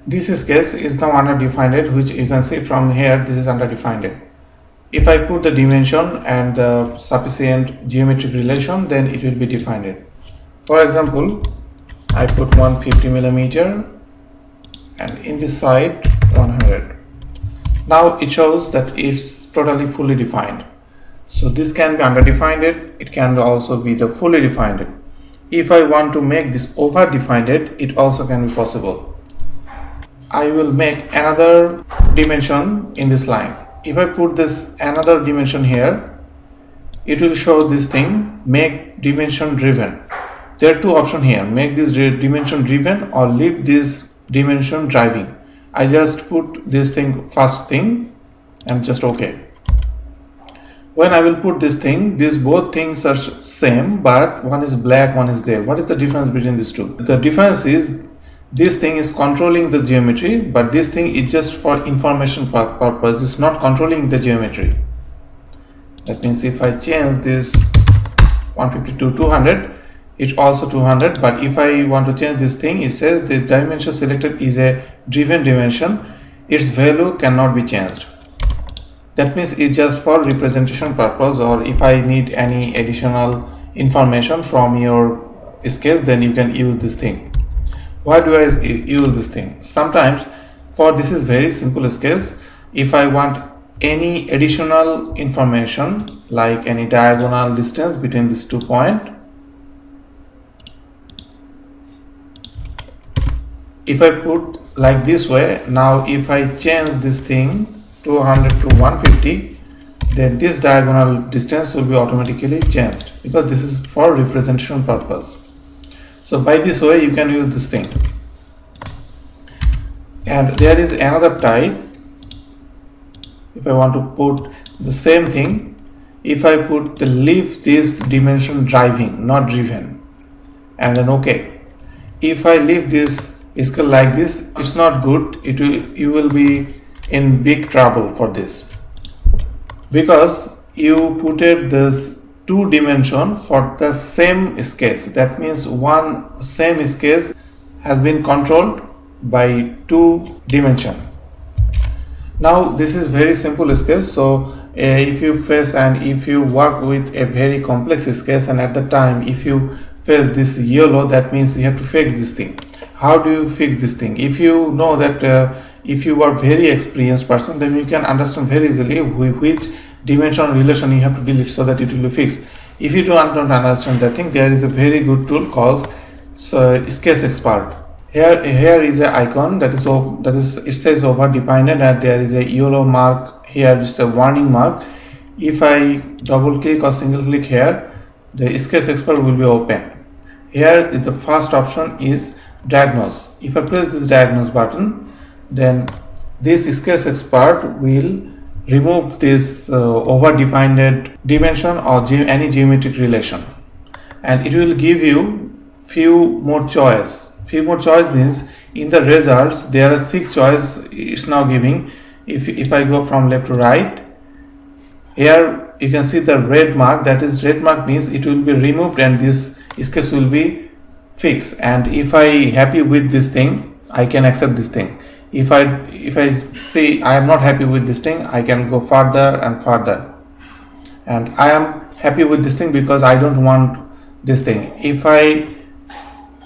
This case is now underdefined, which you can see from here. This is underdefined. If I put the dimension and the sufficient geometric relation, then it will be defined. For example, I put 150 millimeter and in this side 100. Now it shows that it's totally fully defined. So this can be underdefined, it can also be the fully defined. If I want to make this over defined, it also can be possible. I will make another dimension in this line. If I put this another dimension here, it will show this thing, make dimension driven. There are two options here, make this dimension driven or leave this dimension driving. I just put this thing first thing and just OK. When I will put this thing, these both things are same, but one is black, one is gray. What is the difference between these two? The difference is this thing is controlling the geometry, but this thing is just for information purpose. It's not controlling the geometry. That means if I change this 150 to 200, it's also 200. But if I want to change this thing, it says the dimension selected is a driven dimension. Its value cannot be changed. That means it's just for representation purpose, or if I need any additional information from your sketch, then you can use this thing. Why do I use this thing? Sometimes for this is very simple sketch. If I want any additional information like any diagonal distance between these 2 points, if I put like this way, now if I change this thing 200 to 150, then this diagonal distance will be automatically changed because this is for representation purpose. So by this way you can use this thing. And there is another type. If I want to put the same thing, if I put the leave this dimension driving, not driven, and then OK. If I leave this scale like this, it's not good. You will be in big trouble for this, because you put it this 2 dimension for the same sketch. That means one same sketch has been controlled by 2 dimension. Now this is very simple sketch. So if you face and if you work with a very complex sketch, and at the time if you face this yellow, that means you have to fix this thing. How do you fix this thing? If you know that if you are very experienced person, then you can understand very easily which dimension relation you have to delete so that it will be fixed. If you don't understand that thing, there is a very good tool called Sketch Expert. Here is an icon that is it says over defined, and there is a yellow mark here, just a warning mark. If I double click or single click here, the Sketch Expert will be open. Here the first option is diagnose. If I press this diagnose button, then this Sketch Expert will remove this over-defined dimension or any geometric relation, and it will give you few more choice. Few more choice means in the results there are 6 choice it's now giving. If I go from left to right, here you can see the red mark. That is, red mark means it will be removed and this sketch will be fixed. And if I happy with this thing, I can accept this thing. If I say I am not happy with this thing, I can go further and further, and I am happy with this thing because I don't want this thing. If I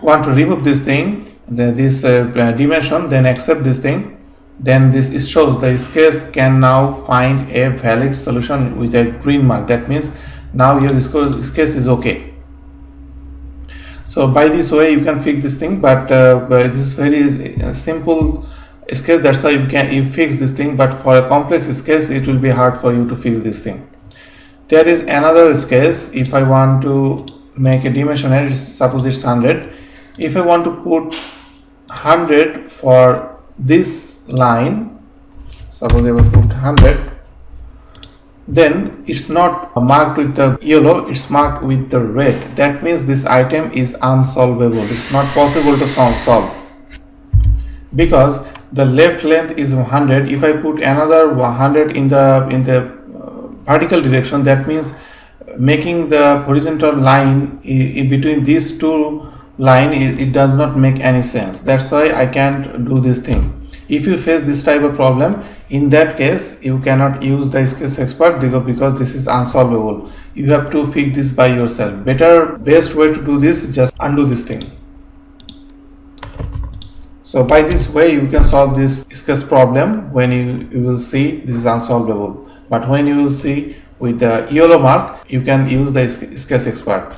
want to remove this thing, this dimension, then accept this thing, then this shows the sketch can now find a valid solution with a green mark. That means now your sketch is okay. So by this way you can fix this thing, but this is very simple sketch, that's why you fix this thing. But for a complex sketch it will be hard for you to fix this thing. There is another sketch. If I want to make a dimension, suppose it's 100. If I want to put 100 for this line, suppose I will put 100, then it's not marked with the yellow, it's marked with the red. That means this item is unsolvable. It's not possible to solve because the left length is 100. If I put another 100 in the vertical direction, that means making the horizontal line in between these two line, it does not make any sense. That's why I can't do this thing. If you face this type of problem, in that case you cannot use the sketch expert because this is unsolvable. You have to fix this by yourself. Best way to do this, just undo this thing. So by this way you can solve this sketch problem when you will see this is unsolvable. But when you will see with the yellow mark, you can use the sketch expert.